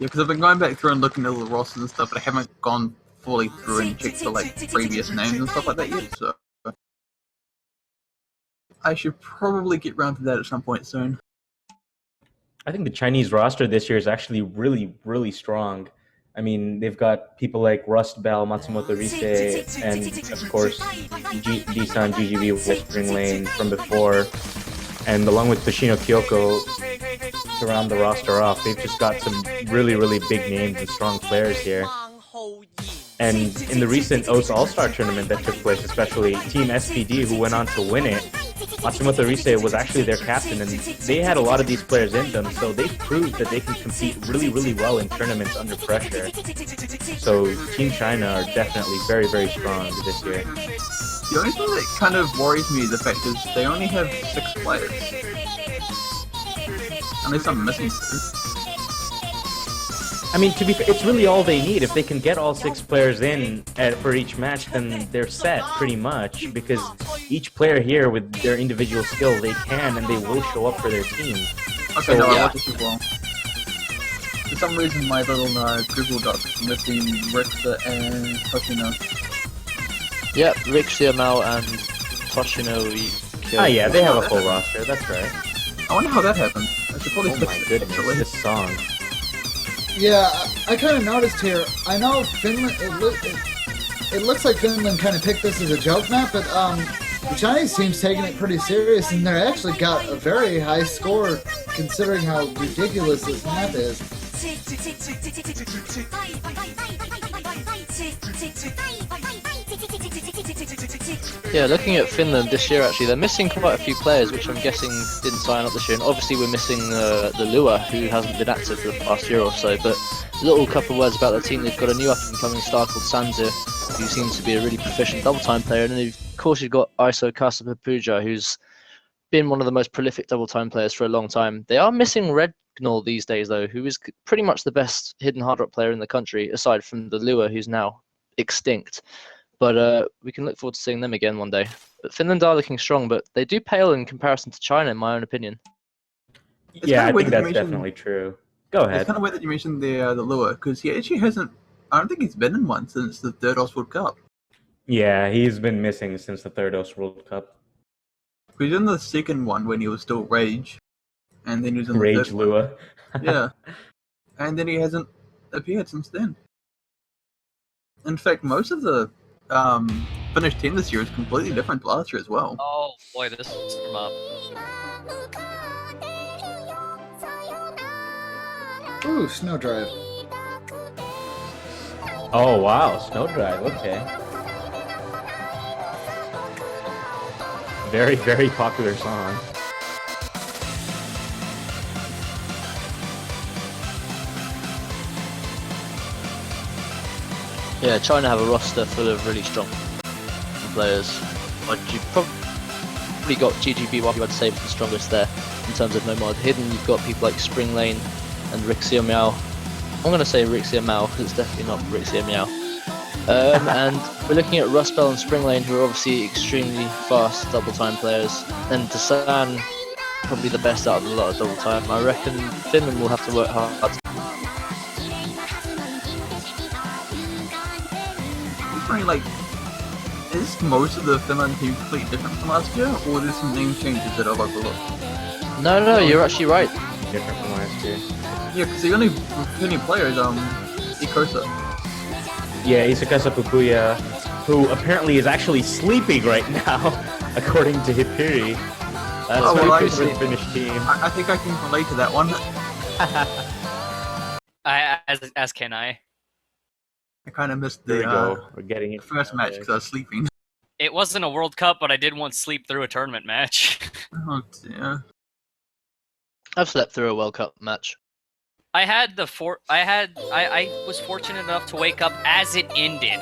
Yeah, because I've been going back through and looking at all the rosters and stuff, but I haven't gone fully through and checked the like previous names and stuff like that yet. So I should probably get round to that at some point soon. I think the Chinese roster this year is actually really, really strong. I mean, they've got people like Rust Bell, Matsumoto Rise, and of course, Jisan GGV with Spring Lane from before. And along with Toshino Kyoko to round the roster off, they've just got some really, really big names and strong players here. And in the recent OS All-Star tournament that took place, especially Team SPD, who went on to win it, Matsumoto Rise was actually their captain, and they had a lot of these players in them, so they've proved that they can compete really, really well in tournaments under pressure. So Team China are definitely very, very strong this year. The only thing that kind of worries me is the fact is they only have 6 players. Unless I'm missing 2. I mean, to be fair, it's really all they need. If they can get all 6 players in for each match, then they're set pretty much, because each player here with their individual skill, they can and they will show up for their team. Okay, so, no, I watched this as well. For some reason, my little Google Doc's missing Rixa and Toshino. Yep, Rixa, Mao, and Toshino. Ah, yeah, they have a full roster, that's right. I wonder how that happened. I should probably oh my goodness, this song. Yeah, I kind of noticed here. I know Finland. It looks like Finland kind of picked this as a joke map, but the Chinese team's taking it pretty serious, and they actually got a very high score considering how ridiculous this map is. Yeah, looking at Finland this year, actually, they're missing quite a few players, which I'm guessing didn't sign up this year. And obviously, we're missing the Lua, who hasn't been active for the past year or so. But a little couple of words about the team. They've got a new up-and-coming star called Sanzu, who seems to be a really proficient double-time player. And then, of course, you've got Iso Kasapapuja, who's been one of the most prolific double-time players for a long time. They are missing Redgnall these days, though, who is pretty much the best hidden hard rock player in the country, aside from the Lua, who's now extinct. But we can look forward to seeing them again one day. But Finland are looking strong, but they do pale in comparison to China, in my own opinion. Yeah, I think that's definitely true. Go ahead. It's kind of weird that you mentioned the Lua, because he actually hasn't... I don't think he's been in one since the third OS World Cup. Yeah, he's been missing since the third OS World Cup. He was in the second one when he was still Rage, and then he was in the Rage third Lua. Yeah. And then he hasn't appeared since then. In fact, most of the Finnish team this year is completely different to last year as well. Oh boy, this is from up. Ooh, Snowdrive. Oh wow, Snowdrive, okay. Very, very popular song. Yeah, China have a roster full of really strong players. But you've probably got GGB, what you would say, the strongest there in terms of no mod hidden. You've got people like Spring Lane and Rixia Meow. I'm going to say Rixia Meow because it's definitely not Rixia Meow. And we're looking at Rustbell and Spring Lane, who are obviously extremely fast double time players. And Dasan, probably the best out of a lot of double time. I reckon Finland will have to work hard. Like, is most of the Finland team completely different from last year, or there's some name changes that I've overlooked? No, you're actually right. Different from last year. Yeah, because the only returning player is Ikosa. Yeah, Isakasa Pukuya, who apparently is actually sleeping right now, according to Hipiri. That's very good for the Finnish team. I think I can relate to that one. As can I. I kind of missed There we go. We're getting it. First match because I was sleeping. It wasn't a World Cup, but I did once sleep through a tournament match. Oh dear. I've slept through a World Cup match. I was fortunate enough to wake up as it ended.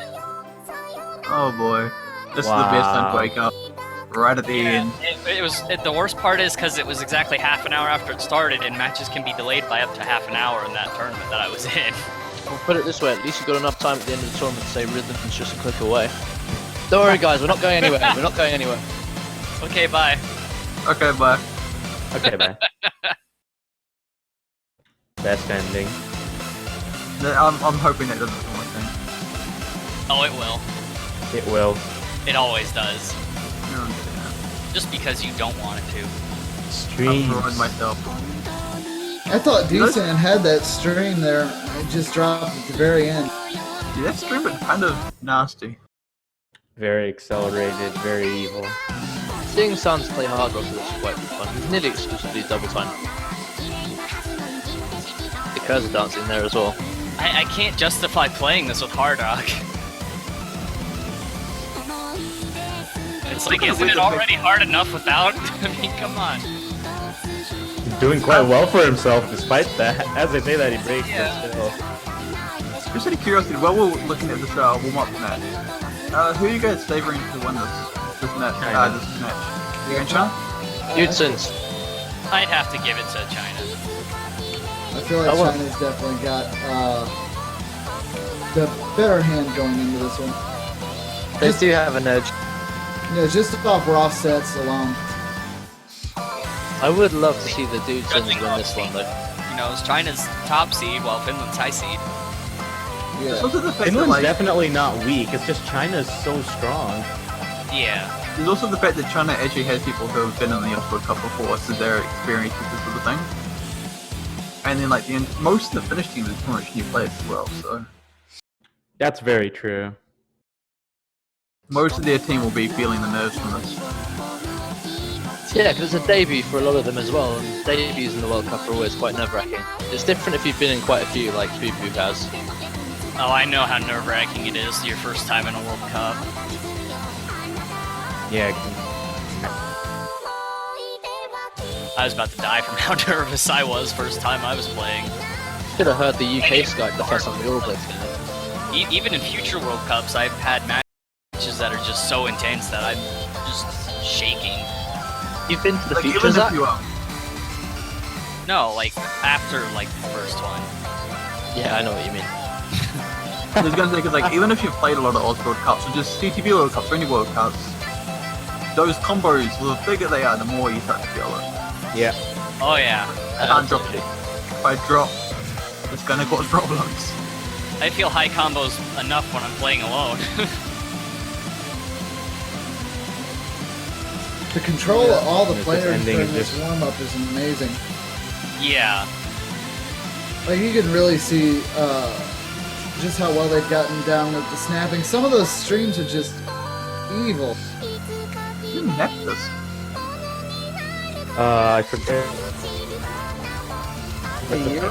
Oh boy, this is the best time to wake up. Right at the end. The worst part is because it was exactly half an hour after it started, and matches can be delayed by up to half an hour in that tournament that I was in. Well, put it this way, at least you've got enough time at the end of the tournament to say Rhythm's just a click away. Don't worry guys, we're not going anywhere. We're not going anywhere. Okay, bye. Okay, bye. Okay, bye. Best ending. I'm hoping that doesn't become a thing. Oh, it will. It will. It always does. No, Just because you don't want it to. I've Streams. ruined myself. I thought Decent had that stream there. It just dropped at the very end. Yeah, that stream was kind of nasty. Very accelerated, very evil. Seeing Sans play hard rock was quite fun. He's nearly exclusively double time. The curves are dancing there as well. I can't justify playing this with hard rock. It's like, isn't it already hard enough without? I mean, come on. He's doing quite well for himself despite that. As I say that, he breaks, Yeah. but still. Just out of curiosity, while we're looking at this warm-up match, who are you guys favoring to win this match? China. This match? You going China? Yudsins. I'd have to give it to China. I feel like China's definitely got the better hand going into this one. They do have an edge. Yeah, just off raw sets alone. I would love to see the Yudsins Judging win off this one though. You know, it's China's top seed while Finland's high seed. Yeah. There's also the fact that, Finland's like, definitely not weak. It's just China's so strong. Yeah. there's also the fact that China actually has people who have been in the Off-Road Cup before, so they're experienced with this sort of thing. And then, like, most of the Finnish team is pretty much new players as well, so That's very true. most of their team will be feeling the nerves from this. Yeah, because it's a debut for a lot of them as well, and debuts in the World Cup are always quite nerve-wracking. It's different if you've been in quite a few, like Fubu has. Oh, I know how nerve-wracking it is your first time in a World Cup. Yeah. I was about to die from how nervous I was first time I was playing. Should have heard the UK Skype the first time we all played together. Even in future World Cups, I've had matches that are just so intense that I'm just shaking. You've been to the Like, future, even if Zach? you are, No, like, after, like, the first one. Yeah, I know what you mean. I was gonna say, because, like, even if you've played a lot of Oz World Cups, or just CTV World Cups, or any World Cups, those combos, the bigger they are, the more you start to feel it. Yeah. Oh, yeah. I can't drop it. If I drop, it's gonna cause problems. I feel high combos enough when I'm playing alone. The control of all the This players ending during is this just- warm-up is amazing. Yeah. Like, you can really see just how well they've gotten down with the snapping. Some of those streams are just evil. You didn't have this. I forget. A year?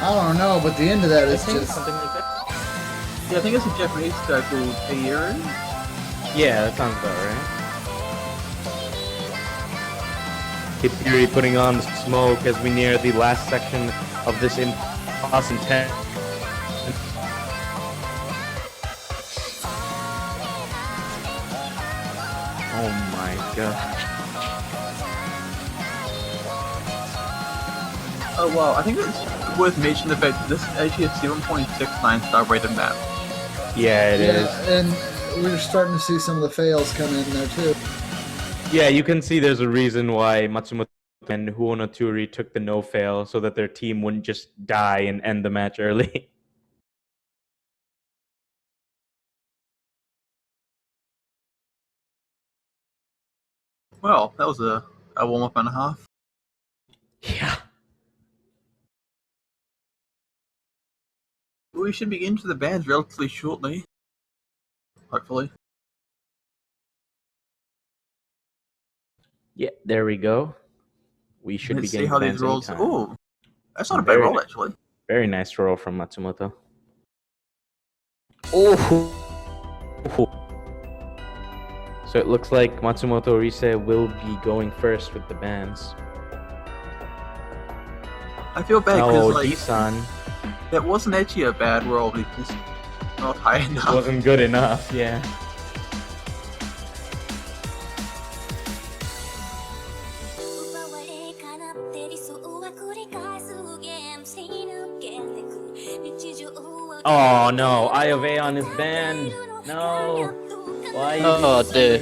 I don't know, but the end of that I is think just... something like that. Yeah, I think it's a Japanese guy called P.R.China. Yeah, that sounds about right. Hipiri putting on the smoke as we near the last section of this awesome tent. Oh my god. Oh wow, I think it's worth mentioning the fact that this is actually a 7.69 star rated map. Yeah, it is. and we're starting to see some of the fails come in there too. Yeah, you can see there's a reason why Matsumoto and Huonoturi took the no-fail so that their team wouldn't just die and end the match early. Well, that was a warm-up and a half. Yeah. We should be into the bands relatively shortly. Hopefully. Yeah, there we go. We should Let's be see getting how fans these rolls... anytime. Ooh, that's not a bad Very roll, nice. actually. Very nice roll from Matsumoto. Oh. So it looks like Matsumoto Rise will be going first with the bands. I feel bad No, because, like, Disan that wasn't actually a bad roll, it's just not high enough. wasn't good enough, yeah. Oh no, Eye of A on his band. No. Why? Oh dear.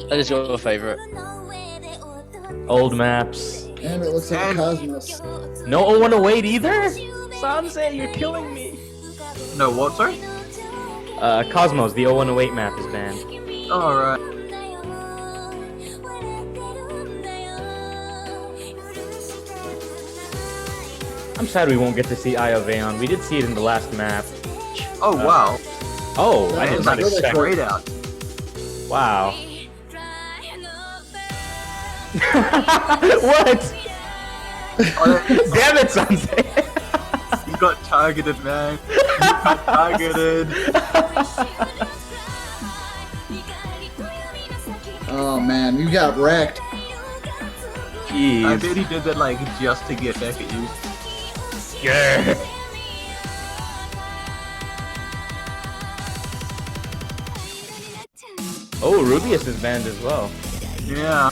That is your favourite. Old maps. And it looks like And- Cosmos. No 0108 either? Sanse, you're killing me. No, what, sorry? Cosmos, the 0108 map is banned. Alright. I'm sad we won't get to see Eye of Aeon. We did see it in the last map. Oh, wow. Oh, I That did was not like expect. straight out. Wow. What? Oh, Damn it, Sanse! you got targeted, man. You got targeted. Oh man, you got wrecked. Jeez. I bet he did that like just to get back at you. Yeah. Oh, Rubius is banned as well. Yeah.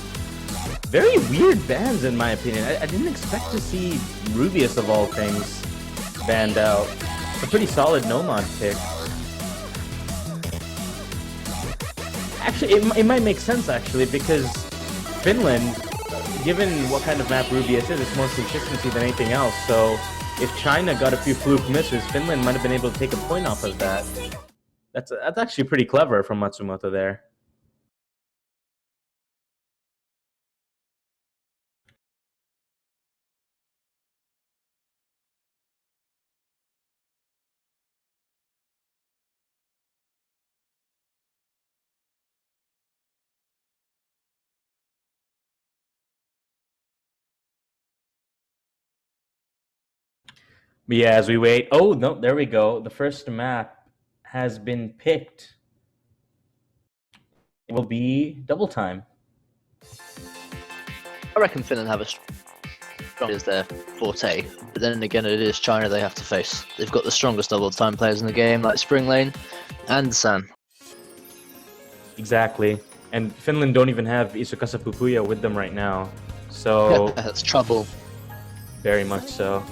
Very weird bans in my opinion. I didn't expect to see Rubius of all things banned out. A pretty solid no-mod pick. Actually, it might make sense actually because Finland, given what kind of map Rubius is, it's more consistency than anything else. So if China got a few fluke misses, Finland might have been able to take a point off of that. That's actually pretty clever from Matsumoto there. But yeah, as we wait. Oh, no, there we go. The first map has been picked. It will be double time. I reckon Finland have a strong is their forte, but then again, it is China they have to face. They've got the strongest double time players in the game, like Spring Lane and San. Exactly. And Finland don't even have Isukasa Pupuya with them right now. So, That's trouble. very much so.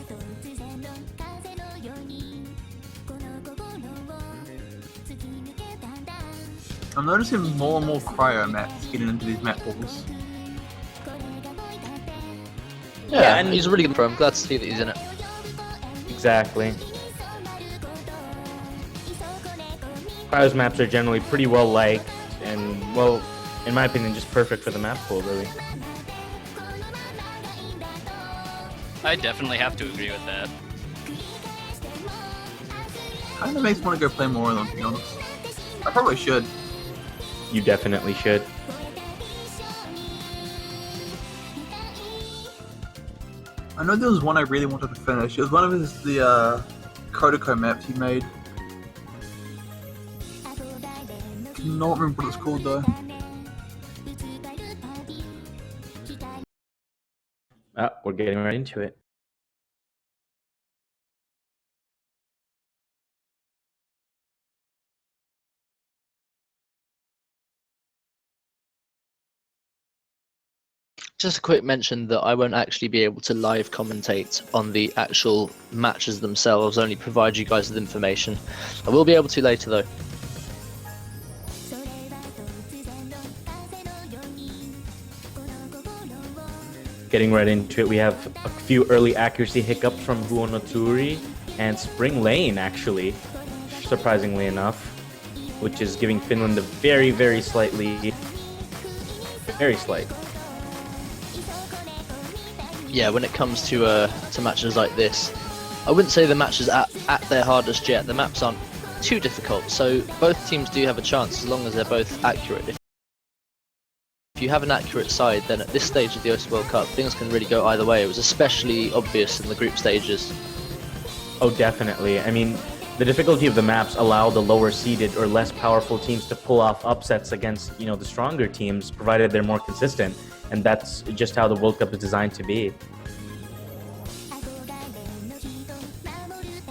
I'm noticing more and more cryo maps getting into these map pools. Yeah, and- and he's a really good pro. I'm glad to see that he's in it. Exactly. Cryo's maps are generally pretty well liked and, well, in my opinion, just perfect for the map pool, really. I definitely have to agree with that. Kinda makes me want to go play more of them, to be honest. I probably should. You definitely should. I know there was one I really wanted to finish. It was one of the Kodako maps he made. Cannot remember what it's called though. Ah, we're getting right into it. Just a quick mention that I won't actually be able to live commentate on the actual matches themselves, only provide you guys with information. I will be able to later though. Getting right into it, we have a few early accuracy hiccups from Huonoturi and Spring Lane, actually, surprisingly enough, which is giving Finland a very, very slight lead. Very slight. Yeah, when it comes to matches like this, I wouldn't say the matches at their hardest yet. The maps aren't too difficult, so both teams do have a chance as long as they're both accurate. If you have an accurate side, then at this stage of the OC World Cup, things can really go either way. It was especially obvious in the group stages. Oh, definitely. I mean, the difficulty of the maps allow the lower seeded or less powerful teams to pull off upsets against, you know, the stronger teams, provided they're more consistent. And that's just how the World Cup is designed to be.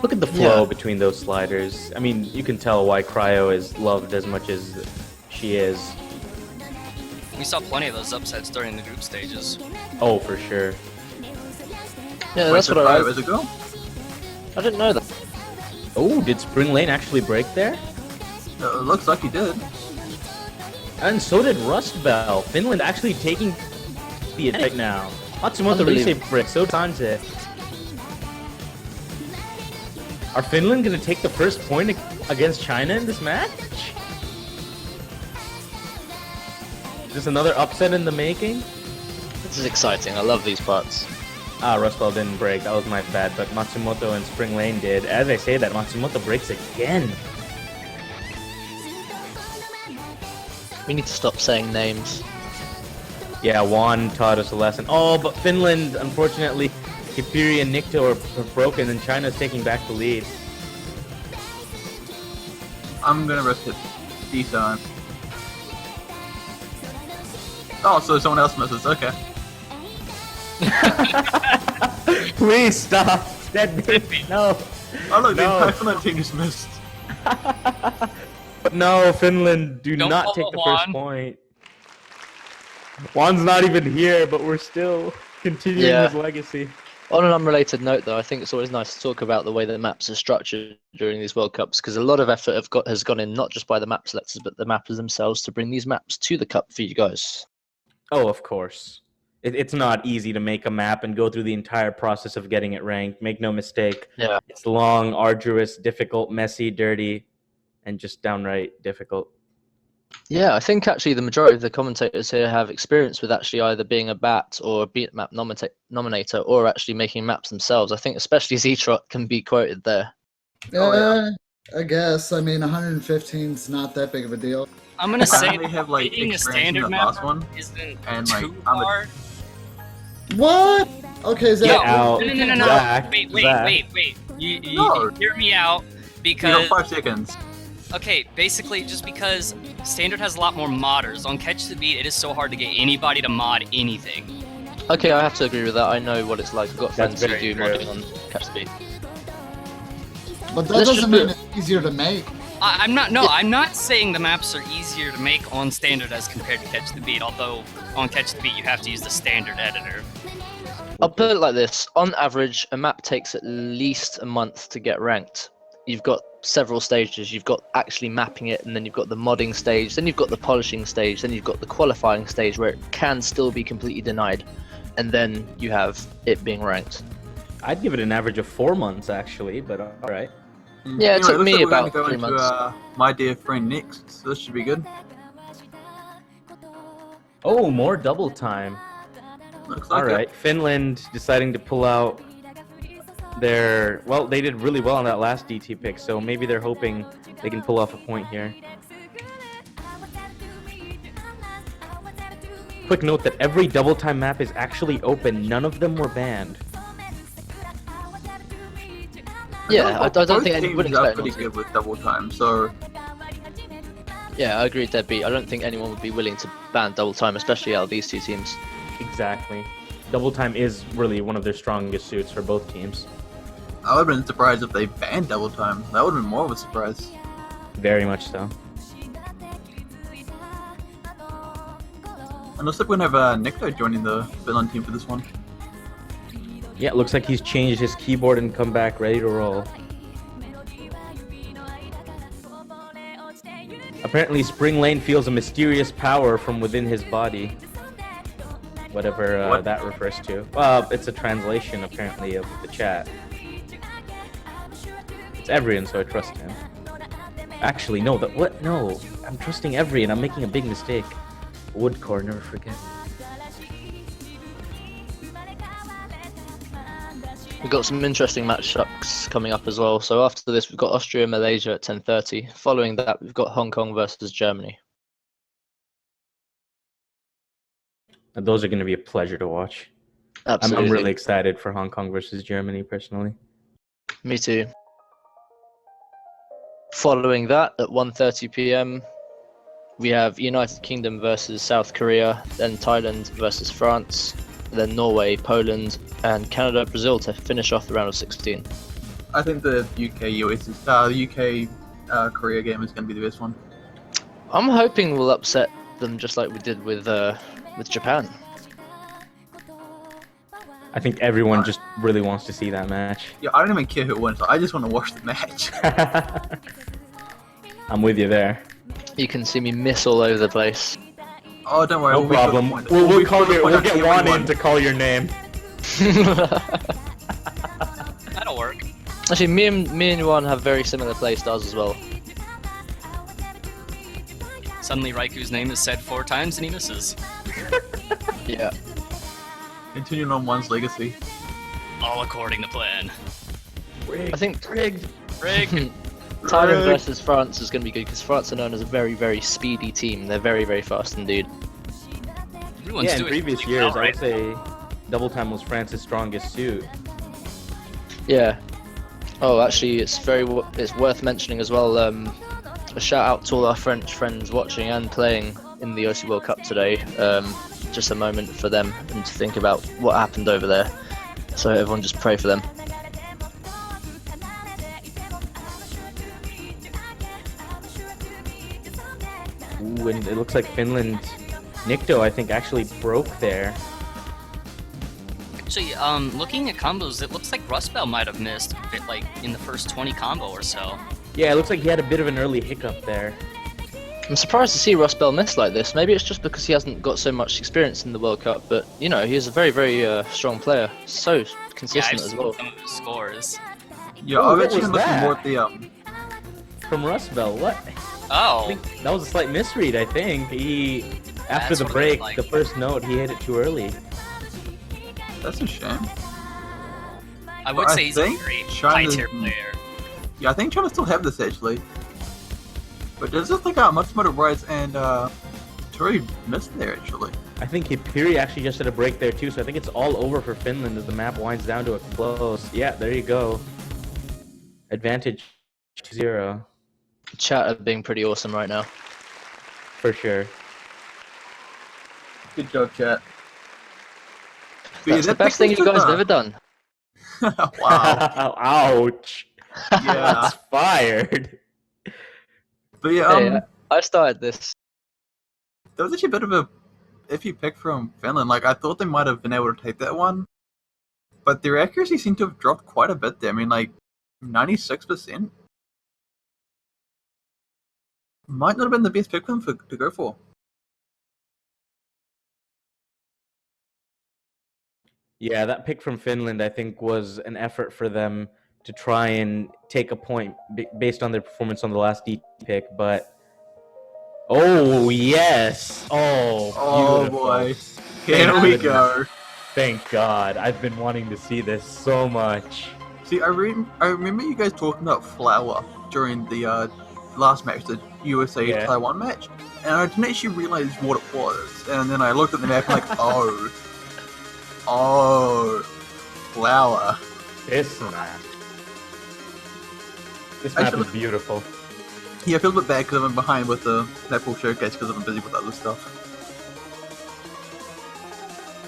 Look at the flow between those sliders. I mean, you can tell why Cryo is loved as much as she is. We saw plenty of those upsets during the group stages. Oh, for sure. Yeah, Wait, that's so what I Cryo is a girl? I didn't know that. Oh, did Spring Lane actually break there? It looks like he did. And so did Rust Bell. Finland actually taking the right now. Matsumoto Rise brick, so Tanje. Are Finland gonna take the first point against China in this match? Is this another upset in the making? This is exciting. I love these parts. Ah, Rustbell didn't break. That was my bad, but Matsumoto and Spring Lane did. As I say that, Matsumoto breaks again. We need to stop saying names. Yeah, Juan taught us a lesson. Oh, but Finland, unfortunately, Kipiri and Nikto are broken, and China's taking back the lead. I'm gonna risk it. D-Sun. Oh, so someone else misses. Okay. Please stop. That baby. No. Oh look, the No. entire Finland team just missed. But no, Finland, do Don't not follow take the Juan. first point. Juan's not even here, but we're still continuing Yeah. his legacy. On an unrelated note, though, I think it's always nice to talk about the way the maps are structured during these World Cups, because a lot of effort has gone in not just by the map selectors, but the mappers themselves to bring these maps to the Cup for you guys. Oh, of course. It's not easy to make a map and go through the entire process of getting it ranked. Make no mistake. Yeah. It's long, arduous, difficult, messy, dirty, and just downright difficult. Yeah, I think actually the majority of the commentators here have experience with actually either being a BAT or a beat map nominator or actually making maps themselves. I think especially Zetrot can be quoted there. Oh, yeah. I guess. I mean, 115 is not that big of a deal. I'm gonna say I only have like beating a experience in standard the map last one. isn't and, like, too I'm a- hard. What? Okay, Zach. Get out. No. Zach, Wait. You No. hear me out You got because 5 seconds. okay, basically just because standard has a lot more modders. On Catch the Beat, it is so hard to get anybody to mod anything. Okay, I have to agree with that. I know what it's like. I've got friends That's who very do true. modding on Catch the Beat. But that Let's doesn't just mean put- it's easier to make. I'm not saying the maps are easier to make on standard as compared to Catch the Beat, although on Catch the Beat you have to use the standard editor. I'll put it like this. On average, a map takes at least a month to get ranked. You've got several stages. You've got actually mapping it, and then you've got the modding stage, then you've got the polishing stage, then you've got the qualifying stage where it can still be completely denied, and then you have it being ranked. I'd give it an average of 4 months, actually, but all right. Yeah, it took looks me like we're about gonna go 3 into, months. My Dear Friend next, so this should be good. Oh, more double time. Looks like All right, Finland deciding to pull out their... Well, they did really well on that last DT pick, so maybe they're hoping they can pull off a point here. Quick note that every double time map is actually open. None of them were banned. Yeah, I don't Both think anyone would teams are expect pretty anyone to. good with double time, so Yeah, I agree with Deadbeat. I don't think anyone would be willing to ban double time, especially out of these two teams. Exactly. Double time is really one of their strongest suits for both teams. I would have been surprised if they banned double time. That would have been more of a surprise. Very much so. And looks like we're gonna have Nikto joining the Finland team for this one. Yeah, it looks like he's changed his keyboard and come back ready to roll. Apparently, Spring Lane feels a mysterious power from within his body. Whatever What? that refers to. Well, it's a translation, apparently, of the chat. It's Evrian, so I trust him. Actually, no, what? No, I'm trusting Evrian. I'm making a big mistake. Woodcore, never forget. We've got some interesting matchups coming up as well. So after this, we've got Austria, Malaysia at 10:30. Following that, we've got Hong Kong versus Germany. And those are going to be a pleasure to watch. Absolutely. I'm really excited for Hong Kong versus Germany, personally. Me too. Following that, at 1:30 p.m., we have United Kingdom versus South Korea, then Thailand versus France, then Norway, Poland, and Canada, Brazil to finish off the round of 16. I think the UK Korea game is gonna be the best one. I'm hoping we'll upset them just like we did with Japan. I think everyone just really wants to see that match. Yeah, I don't even care who wins. I just want to watch the match. I'm with you there. You can see me miss all over the place. Oh, don't worry. No we'll be good problem. point. We'll be call good your, point we'll after get every Juan one. in to call your name. That'll work. Actually, me and Yuan have very similar playstyles as well. Suddenly Raiku's name is said 4 times and he misses. Yeah. Continuing on one's legacy. All according to plan. I think Rigged. Thailand versus France is going to be good because France are known as a very, very speedy team. They're very, very fast indeed. Everyone's Yeah, in doing previous really years, well, I would right? say double time was France's strongest suit. Yeah. Oh, actually, it's worth mentioning as well. A shout out to all our French friends watching and playing in the OC World Cup today. Just a moment for them and to think about what happened over there. So everyone just pray for them. Ooh, and it looks like Finland, Nikto, I think, actually broke there. Actually, looking at combos, it looks like Rustbell might have missed a bit, like in the first 20 combo or so. Yeah, it looks like he had a bit of an early hiccup there. I'm surprised to see Rustbell miss like this. Maybe it's just because he hasn't got so much experience in the World Cup, but you know, he is a very, very strong player. So Yeah, consistent I've as seen well. some of his scores. Yeah, Oh, I've what actually was been looking that? more at the From Rustbell, what? I Oh, think that was a slight misread, I think. He, after That's the what it break, looked like. the first note, he hit it too early. That's a shame. I would I say he's a think very China's- high-tier player. Yeah, I think China still have this actually. But does this look out much better Rise and Tori missed there actually. I think Hipiri actually just did a break there too, so I think it's all over for Finland as the map winds down to a close. Yeah, there you go. Advantage 2-0, Chat are being pretty awesome right now. for sure. Good job, chat. But yeah, That's the that best thing you pick guys was have ever done. Wow. Ouch. Yeah. That's fired. But yeah, Hey, I started this. that was actually a bit of a iffy pick from Finland. Like, I thought they might have been able to take that one. But their accuracy seemed to have dropped quite a bit there. I mean, like, 96%. Might not have been the best pick for them to go for. Yeah, that pick from Finland, I think, was an effort for them to try and take a point based on their performance on the last D pick, but... Oh, yes! Oh, Oh beautiful. boy. Here Thank we goodness. go. Thank God. I've been wanting to see this so much. See, I remember you guys talking about Flower during the last match, the USA Yeah. Taiwan match, and I didn't actually realize what it was. And then I looked at the map and like, oh, Flower. This map. This map Actually- is beautiful. Yeah, I feel a bit bad because I'm behind with the Netball showcase because I'm busy with other stuff.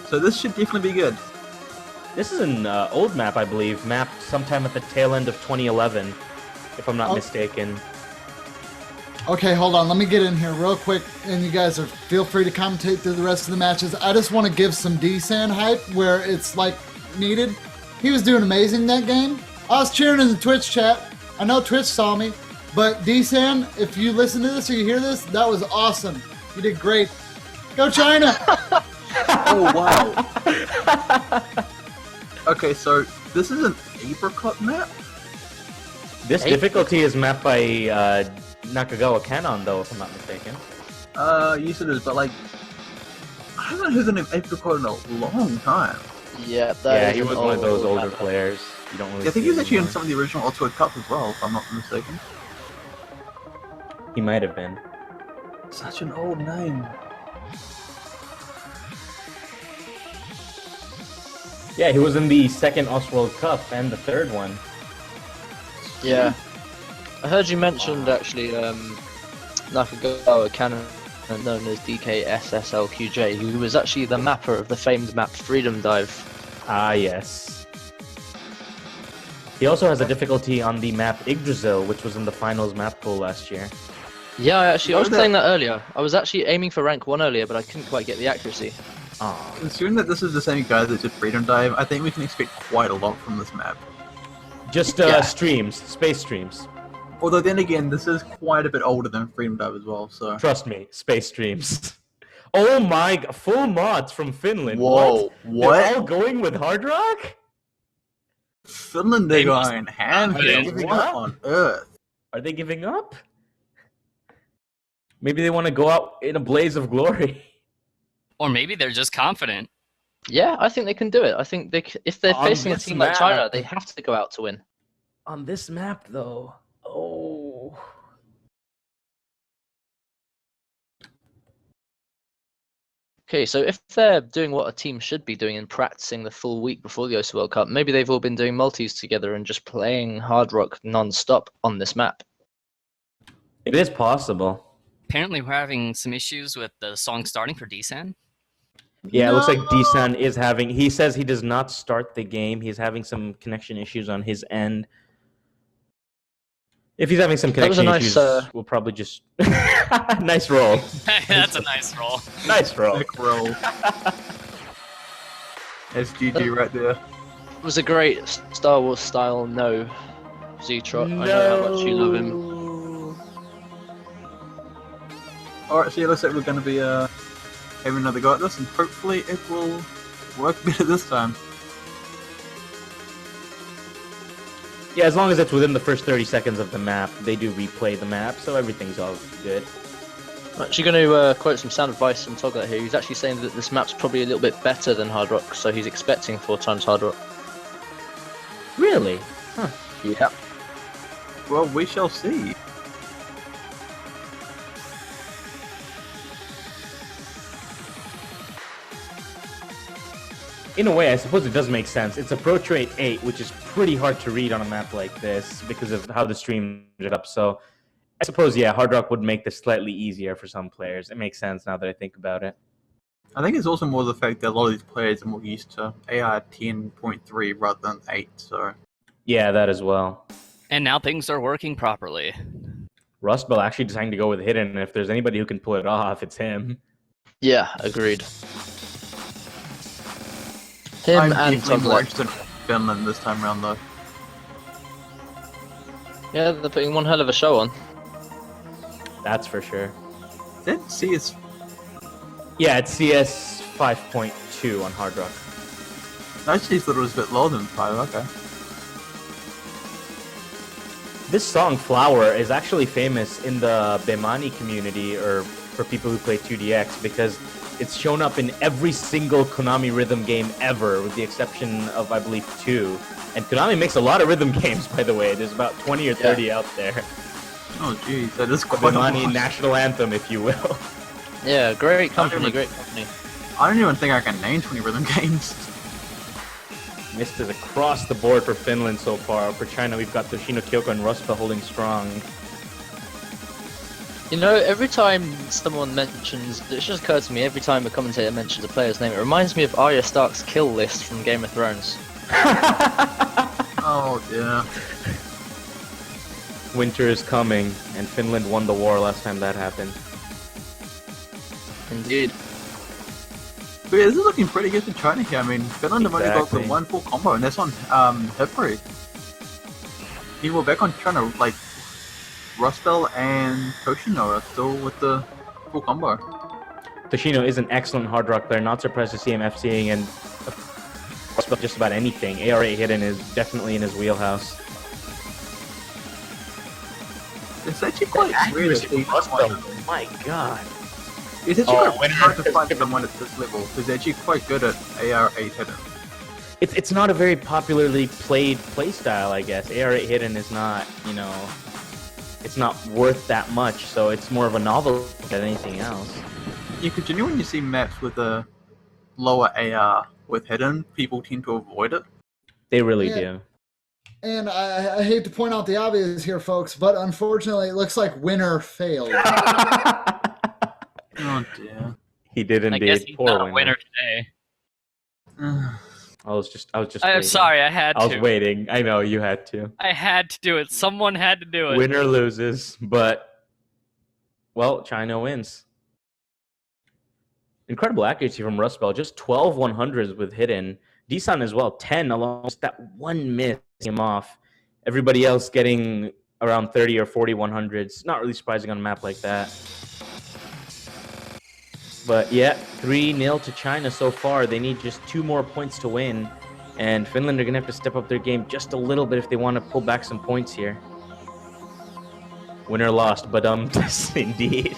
So this should definitely be good. This is an old map, I believe, mapped sometime at the tail end of 2011, if I'm not Oh. mistaken. Okay, hold on. Let me get in here real quick, and you guys are feel free to commentate through the rest of the matches. I just want to give some D-San hype where it's like needed. He was doing amazing that game. I was cheering in the Twitch chat. I know Twitch saw me, but D-San, if you listen to this or you hear this, that was awesome. You did great. Go China! Oh wow. Okay, so this is an apricot map. This difficulty is mapped by Nakagawa Canon, though, if I'm not mistaken. Yes it is, but like, I haven't heard the name apricot in a long time. Yeah, that Yeah, is he an was one of those old older map. players. You don't really Yeah, I think see he was actually in anymore. some of the original Ultimate Cup as well, if I'm not mistaken. He might have been. Such an old name. Yeah, he was in the second World Cup and the third one. Yeah. I heard you mentioned actually Nakagawa Canon, known as DKSSLQJ, who was actually the mapper of the famed map Freedom Dive. Ah, yes. He also has a difficulty on the map Yggdrasil, which was in the finals map pool last year. Yeah, I was You know playing that earlier. I was actually aiming for rank 1 earlier, but I couldn't quite get the accuracy. Aw. Considering that this is the same guy that did Freedom Dive, I think we can expect quite a lot from this map. Just Yeah. streams, space streams. Although then again, this is quite a bit older than Freedom Dive as well, so... Trust me, space streams. Oh my god, full mods from Finland. Whoa, what? They're all going with Hard Rock? Finland, they're going ham Are here. they Giving what? up on Earth. Are they giving up? Maybe they want to go out in a blaze of glory. Or maybe they're just confident. Yeah, I think they can do it. I think if they're On facing a this team like map. China, they have to go out to win. On this map, though. Oh. Okay, so if they're doing what a team should be doing and practicing the full week before the OC World Cup, maybe they've all been doing multis together and just playing Hard Rock non-stop on this map. It is possible. Apparently, we're having some issues with the song starting for Dsan. Yeah, it looks like Disan is having... He says he does not start the game. He's having some connection issues on his end. If he's having some That was connection a nice, issues, we'll probably just... Nice roll. That's a nice roll. Nice roll. Sick roll. SGG right there. It was a great Star Wars style no, Z-Trot. I know how much you love him. Alright, so it looks like we're going to be having another go at this, and hopefully it will work better this time. Yeah, as long as it's within the first 30 seconds of the map, they do replay the map, so everything's all good. I'm actually going to quote some sound advice from Toglet here. He's actually saying that this map's probably a little bit better than Hard Rock, so he's expecting 4 times Hard Rock. Really? Huh. Yeah. Well, we shall see. In a way, I suppose it does make sense. It's approach rate 8, which is pretty hard to read on a map like this because of how the stream is up. So I suppose, yeah, Hard Rock would make this slightly easier for some players. It makes sense now that I think about it. I think it's also more the fact that a lot of these players are more used to AR 10.3 rather than 8, so... Yeah, that as well. And now things are working properly. Rust Belt actually deciding to go with Hidden, and if there's anybody who can pull it off, it's him. Yeah, agreed. Him I'm and definitely more Toglet. interested in Finland this time around, though. Yeah, they're putting one hell of a show on. That's for sure. That CS... Yeah, it's CS 5.2 on Hard Rock. I actually thought it was a bit lower than 5, okay. This song, Flower, is actually famous in the Bemani community, or for people who play 2DX, because it's shown up in every single Konami rhythm game ever, with the exception of, I believe, 2. And Konami makes a lot of rhythm games, by the way. There's about 20 or 30 out there. Oh, geez, that is The quite a Bemani lot. national anthem, if you will. Yeah, great company, even- great company. I don't even think I can name 20 rhythm games. Misses across the board for Finland so far. For China, we've got Toshino Kyoko and Ruspa holding strong. You know, every time someone mentions, it just occurred to me, every time a commentator mentions a player's name, it reminds me of Arya Stark's kill list from Game of Thrones. Oh, dear. Winter is coming, and Finland won the war last time that happened. Indeed. But yeah, this is looking pretty good for China here. I mean, Finland have only got the Exactly. one full combo, and that's on Hippery. People back on China, like Rustel and Toshino are still with the full combo. Toshino is an excellent Hard Rock player. Not surprised to see him FCing and just about anything. AR8 Hidden is definitely in his wheelhouse. It's actually quite rare to see someone. My God. It's actually Oh, quite when hard to it's find given- someone at this level who's actually quite good at AR8 hidden. It's not a very popularly played playstyle, I guess. AR8 Hidden is not, you know, it's not worth that much, so it's more of a novelty than anything else. You could genuinely see maps with a lower AR with hidden, people tend to avoid it. They really Yeah. do. And I hate to point out the obvious here, folks, but unfortunately, it looks like winner failed. Oh dear. He did I guess indeed. he's Poor not a winner. winner today. I was just I'm waiting. sorry, I had I was to. waiting. I know you had to. I had to do it. Someone had to do it. Winner loses, but well, China wins. Incredible accuracy from Rust Belt. Just 12 100s with Hidden. Disan as well, 10 along. Just that one miss him off. Everybody else getting around 30 or 40 100s. Not really surprising on a map like that. But yeah, 3-0 to China so far. They need just 2 more points to win. And Finland are going to have to step up their game just a little bit if they want to pull back some points here. Winner lost, but indeed.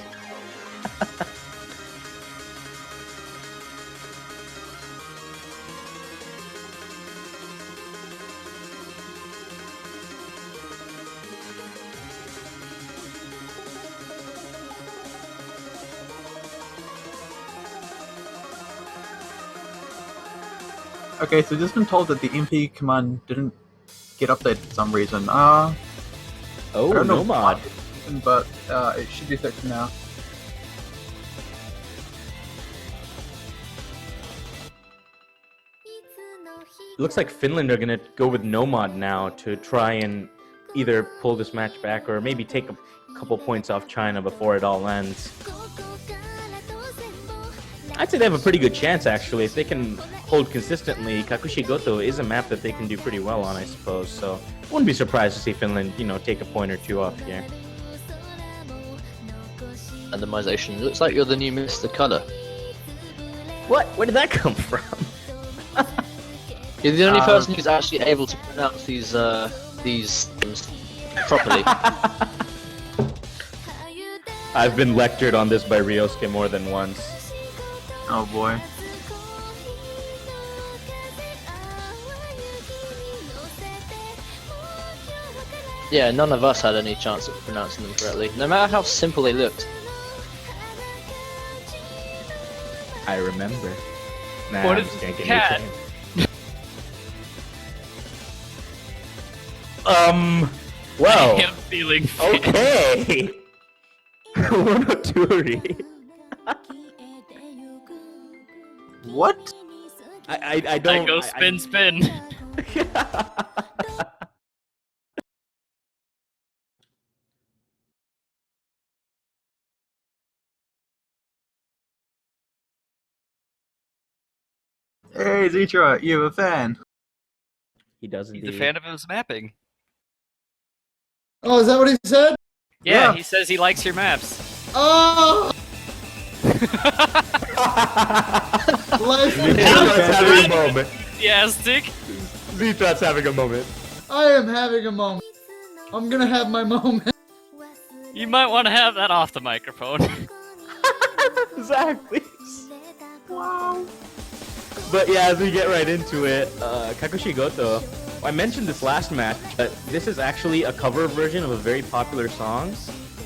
Okay, so just been told that the MP command didn't get updated for some reason. Oh, I don't know no mod. why, but it should be fixed now. Looks like Finland are going to go with no mod now to try and either pull this match back or maybe take a couple points off China before it all ends. I'd say they have a pretty good chance, actually. If they can hold consistently, Kakushigoto is a map that they can do pretty well on, I suppose. So wouldn't be surprised to see Finland, take a point or 2 off here. Randomization. Looks like you're the new Mr. Color. What? Where did that come from? You're the only person who's actually able to pronounce these things properly. I've been lectured on this by Ryosuke more than once. Oh boy. Yeah, none of us had any chance of pronouncing them correctly, no matter how simple they looked. I remember. Nah, What I'm is just gonna get cat? Well, I am feeling okay. Monoturi. What? I I don't. go spin, spin. Hey, Zitra, you have a fan. He does He's indeed. a fan of his mapping. Oh, is that what he said? Yeah, Yeah. he says he likes your maps. Oh! Life Zitrat's having a moment. Enthusiastic. Zitrat's having a moment. I am having a moment. I'm gonna have my moment. You might want to have that off the microphone. Exactly. Wow. But yeah, as we get right into it, Kakushigoto. I mentioned this last match, but this is actually a cover version of a very popular song.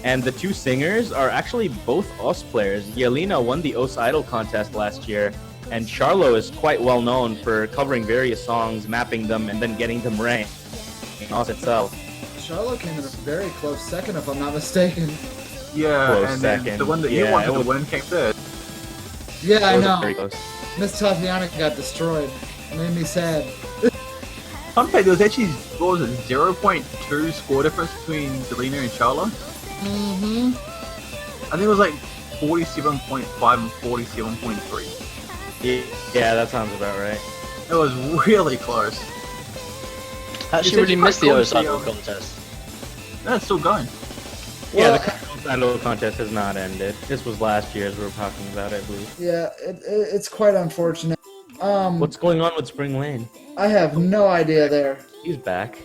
And the 2 singers are actually both OS players. Yelena won the OS Idol contest last year, and Charlo is quite well known for covering various songs, mapping them, and then getting them ranked in OS itself. Charlotte came in a very close second, if I'm not mistaken. Yeah, Close and then second. the one that Yeah, you wanted it to was- win came third. Yeah, I It was very know. close. Miss Tatiana got destroyed. It made me sad. Fun fact, there was actually, what was it, 0.2 score difference between Delina and Charlo? Mm-hmm. I think it was like 47.5 and 47.3. Yeah, that sounds about right. It was really close. I It's actually really actually missed the quite OS cool, Idol yeah. contest. That's still going. Yeah, Well, the current Idol contest has not ended. This was last year, as we were talking about, I believe. yeah, it's quite unfortunate. What's going on with Spring Lane? I have no idea there. He's back.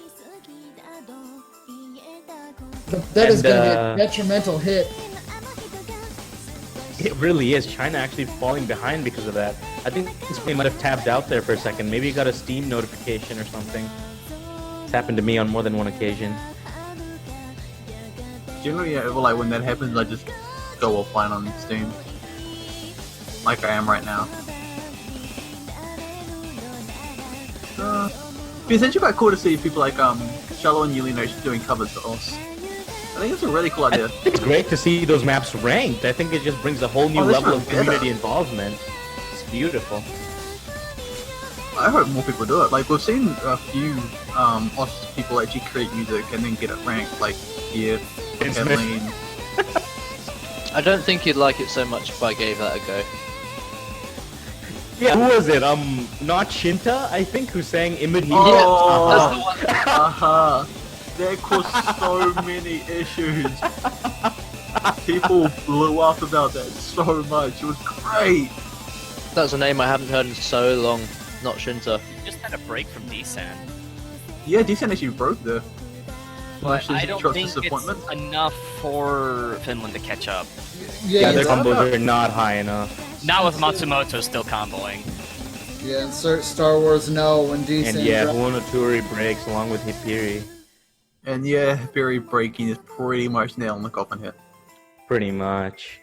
That is And, going to be a detrimental hit. It really is. China actually falling behind because of that. I think Spring might have tabbed out there for a second. Maybe he got a Steam notification or something. It's happened to me on more than one occasion. Generally, yeah, well, like when that happens, I just go offline on Steam. Like I am right now. It's actually quite cool to see people like Shallow and Yelena doing covers for us. I think it's a really cool idea. It's great to see those maps ranked. I think it just brings a whole new Oh, this level one's of better. community involvement. It's beautiful. I hope more people do it. Like we've seen a few us people actually create music and then get it ranked, like here, It's Kathleen. I don't think you'd like it so much if I gave that a go. Yeah, who was it? Not Shinta, I think, who sang Image. Oh, that caused so many issues. People blew up about that so much. It was great. That's a name I haven't heard in so long. Not Shinta. Just had a break from Desan. Yeah, Decent actually broke there. But I Much don't to think disappointment. it's enough for Finland to catch up. Yeah, their it's- combos are not high enough. Not with Matsumoto still comboing. yeah, insert Star Wars no when decent. And yeah, Huonoturi breaks along with Hipiri. And yeah, Barry breaking is pretty much nail on the coffin here. Pretty much.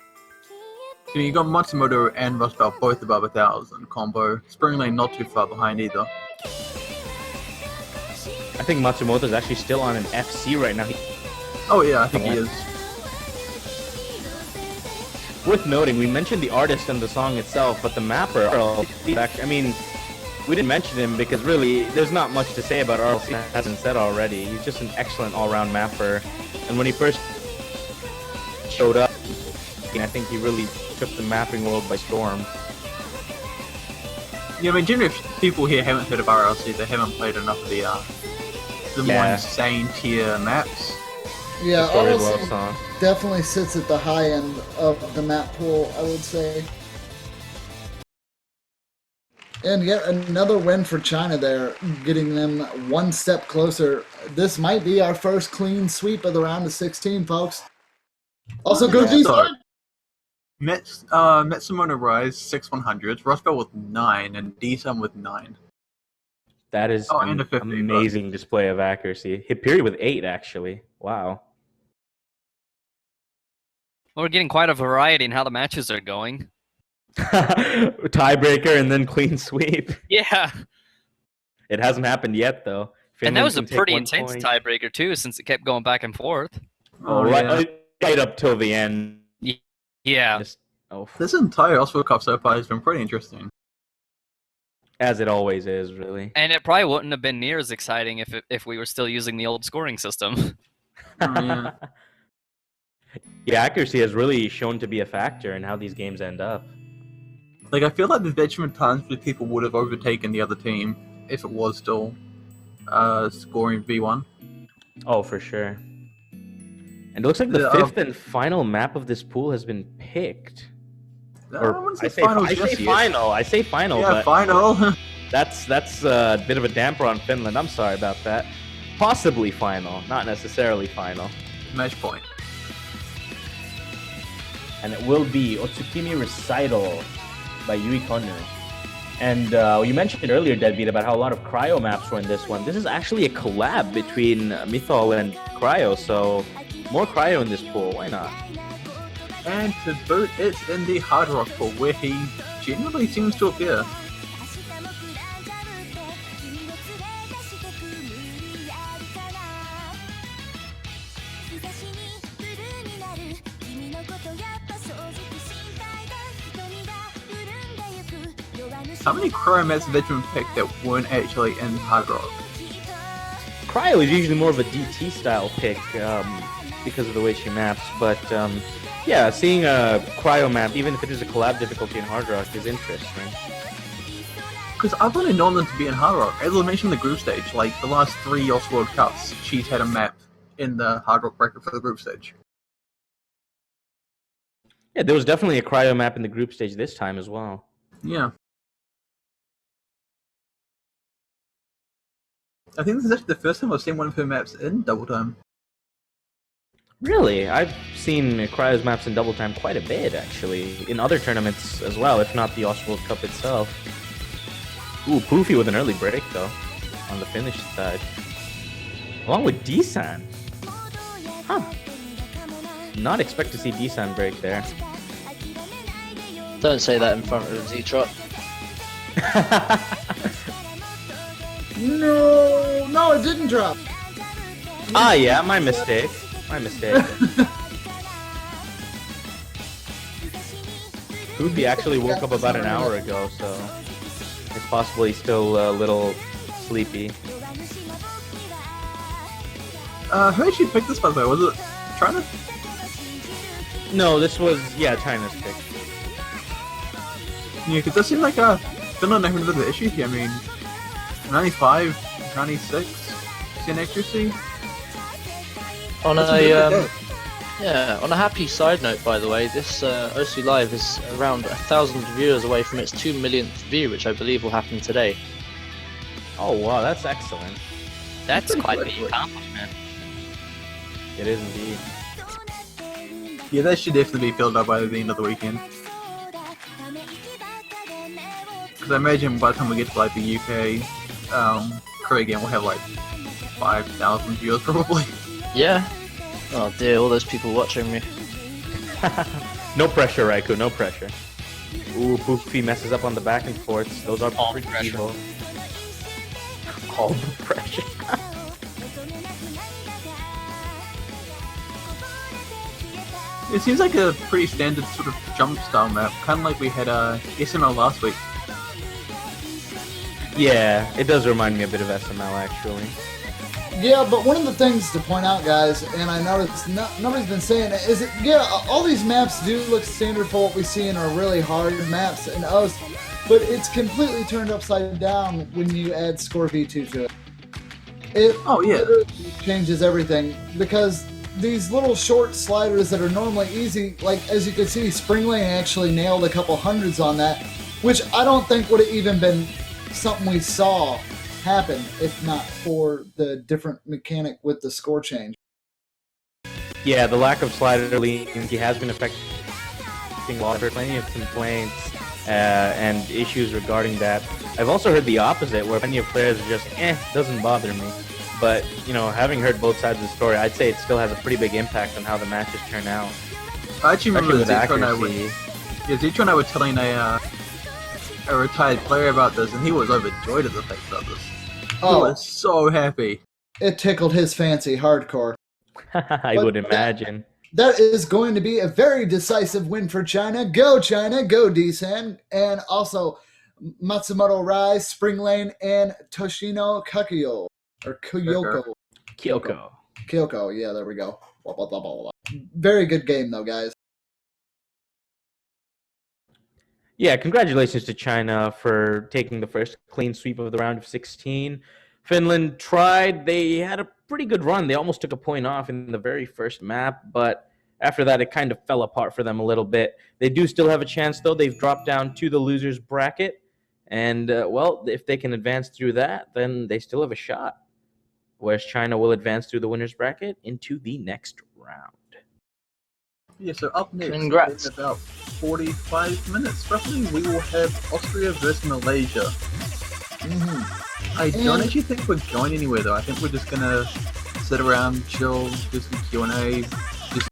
So you got Matsumoto and Rustbelt both above 1,000 combo. Spring Lane not too far behind either. I think Matsumoto's actually still on an FC right now. Oh yeah, I think he is. Worth noting, we mentioned the artist and the song itself, but the mapper, I mean, we didn't mention him because really, there's not much to say about RLC hasn't said already. He's just an excellent all-round mapper, and when he first showed up, I think he really took the mapping world by storm. Yeah, I mean, generally, if people here haven't heard of RLC, they haven't played enough of the more Yeah. insane tier maps. Yeah, Story Love RLC song. definitely sits at the high end of the map pool, I would say. And yet another win for China there, getting them one step closer. This might be our first clean sweep of the round of 16, folks. Also, go Yeah, decent. Matsumoto Rise 6/100s, Rustbelt with 9, and D-Sun with 9. That is Oh, an and a 50, but- amazing display of accuracy. Hipiri with 8, actually. Wow. Well, we're getting quite a variety in how the matches are going. Tiebreaker and then clean sweep. Yeah, It hasn't happened yet, though. and that Finland was a can take pretty 1 intense point. tiebreaker too, since it kept going back and forth. Oh, right up till the end. Yeah, Just, oh, This entire Oswald Cup so far has been pretty interesting. as it always is, really. and it probably wouldn't have been near as exciting if we were still using the old scoring system. Yeah. Yeah, accuracy has really shown to be a factor in how these games end up. Like, I feel like there's detriment times where people would have overtaken the other team if it was still scoring V1. Oh, for sure. And it looks like the Yeah, fifth and final map of this pool has been picked. I wouldn't say I say, finals I say just yet. final. I say final, Yeah, but final. that's a bit of a damper on Finland. I'm sorry about that. Possibly final, not necessarily final. Match point. And it will be Otsukimi Recital by Yui Konu. And you mentioned earlier, Deadbeat, about how a lot of cryo maps were in this one. This is actually a collab between Mythol and Cryo, so more cryo in this pool. Why not? And to boot, it's in the Hard Rock pool, where he generally seems to appear. How many cryo maps have been picked that weren't actually in Hard Rock? Cryo is usually more of a DT style pick because of the way she maps, but yeah, seeing a cryo map, even if it is a collab difficulty in Hard Rock, is interesting. Because I've only known them to be in Hard Rock. As I mentioned in the group stage, like the last 3 YOS World Cups, she's had a map in the Hard Rock bracket for the group stage. Yeah, there was definitely a cryo map in the group stage this time as well. Yeah. I think this is actually the first time I've seen one of her maps in double time. Really? I've seen Cryo's maps in double time quite a bit, actually, in other tournaments as well, if not the Oswald Cup itself. Ooh, Poofy with an early break, though, on the Finnish side. Along with D-San. Huh. Not expect to see D-San break there. Don't say that in front of Z-Trot. No, it didn't drop. Ah, yeah, my mistake. My mistake. Poofy actually woke up about an hour ago, so it's possible he's still a little sleepy. Who actually picked this, by the way? Was it China? No, this was, yeah, China's pick. Yeah, because that seemed like Finland having a bit of an issue here. I mean, 95, 96 in accuracy. On That's a a bit Yeah, on a happy side note, by the way, this OC Live is around 1,000 viewers away from its 2 millionth view, which I believe will happen today. Oh wow, that's excellent. That's quite good. the accomplishment. It is indeed. Yeah, that should definitely be filled up by the end of the weekend. Because I imagine by the time we get to like the UK Korea game, we'll have like 5,000 viewers probably. Yeah. Oh dear, all those people watching me. No pressure, Raikou, no pressure. Ooh, Poofy messes up on the back and forths. Those are All pretty pressure. evil. All the pressure. It seems like a pretty standard sort of jump style map, kind of like we had SML last week. Yeah, it does remind me a bit of SML actually. Yeah, but one of the things to point out, guys, and I noticed nobody's been saying it, is that, yeah, all these maps do look standard for what we see in our really hard maps in OS, but it's completely turned upside down when you add Score V2 to it. It literally changes everything, because these little short sliders that are normally easy, like, as you can see, Spring Lane actually nailed a couple hundreds on that, which I don't think would have even been something we saw happen if not for the different mechanic with the score change. Yeah, the lack of slider leniency has been affecting a lot. I've heard plenty of complaints and issues regarding that. I've also heard the opposite, where plenty of players are just, doesn't bother me. But, you know, having heard both sides of the story, I'd say it still has a pretty big impact on how the matches turn out. I actually remember with Zetro and I were telling a retired player about this, and he was overjoyed at the fact about this. He was so happy. It tickled his fancy hardcore. I would imagine. That is going to be a very decisive win for China. Go China, go D-San, and also Matsumoto Rai, Spring Lane, and Toshino Kakio. Or Kyoko. Kyoko, yeah, there we go. Blah, blah, blah, blah, blah. Very good game, though, guys. Yeah, congratulations to China for taking the first clean sweep of the round of 16. Finland tried. They had a pretty good run. They almost took a point off in the very first map, but after that, it kind of fell apart for them a little bit. They do still have a chance, though. They've dropped down to the losers bracket, and, well, if they can advance through that, then they still have a shot. Whereas China will advance through the winners bracket into the next round. Yeah, so up next, Congrats. in about 45 minutes roughly, we will have Austria versus Malaysia. I don't actually think we're going anywhere though. I think we're just gonna sit around, chill, do some Q&A,